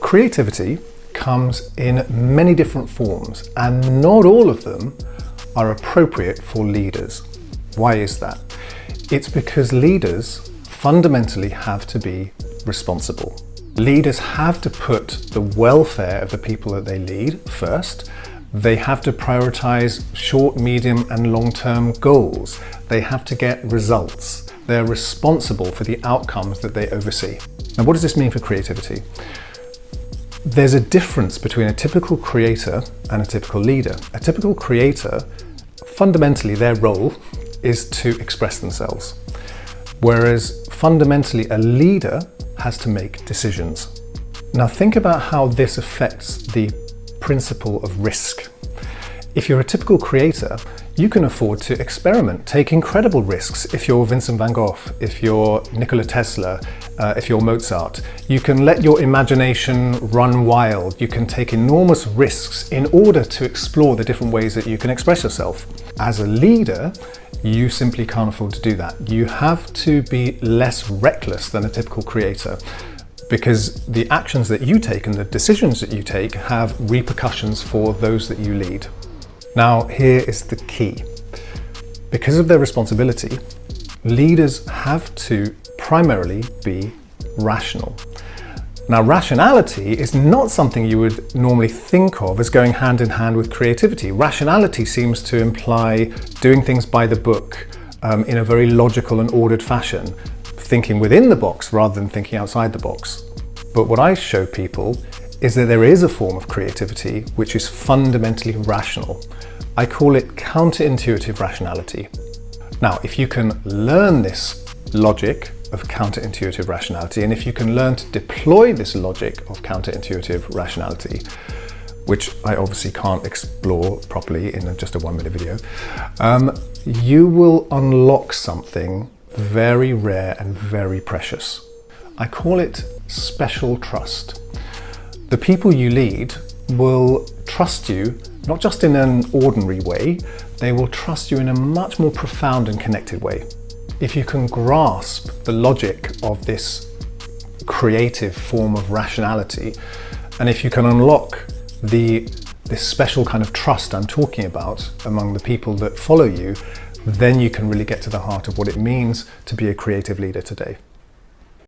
Creativity comes in many different forms, and not all of them are appropriate for leaders. Why is that? It's because leaders fundamentally have to be responsible. Leaders have to put the welfare of the people that they lead first. They have to prioritize short, medium, and long-term goals. They have to get results. They're responsible for the outcomes that they oversee. Now, what does this mean for creativity? There's a difference between a typical creator and a typical leader. A typical creator, fundamentally their role is to express themselves, whereas fundamentally a leader has to make decisions. Now think about how this affects the principle of risk. If you're a typical creator, you can afford to experiment, take incredible risks. If you're Vincent van Gogh, if you're Nikola Tesla, if you're Mozart, you can let your imagination run wild. You can take enormous risks in order to explore the different ways that you can express yourself. As a leader, you simply can't afford to do that. You have to be less reckless than a typical creator, because the actions that you take and the decisions that you take have repercussions for those that you lead. Now, here is the key. Because of their responsibility, leaders have to primarily be rational. Now, rationality is not something you would normally think of as going hand in hand with creativity. Rationality seems to imply doing things by the book, in a very logical and ordered fashion, thinking within the box rather than thinking outside the box. But what I show people is that there is a form of creativity which is fundamentally rational. I call it counterintuitive rationality. Now, if you can learn this logic of counterintuitive rationality, and if you can learn to deploy this logic of counterintuitive rationality, which I obviously can't explore properly in just a 1-minute video, you will unlock something very rare and very precious. I call it special trust. The people you lead will trust you, not just in an ordinary way, they will trust you in a much more profound and connected way. If you can grasp the logic of this creative form of rationality, and if you can unlock this special kind of trust I'm talking about among the people that follow you, then you can really get to the heart of what it means to be a creative leader today.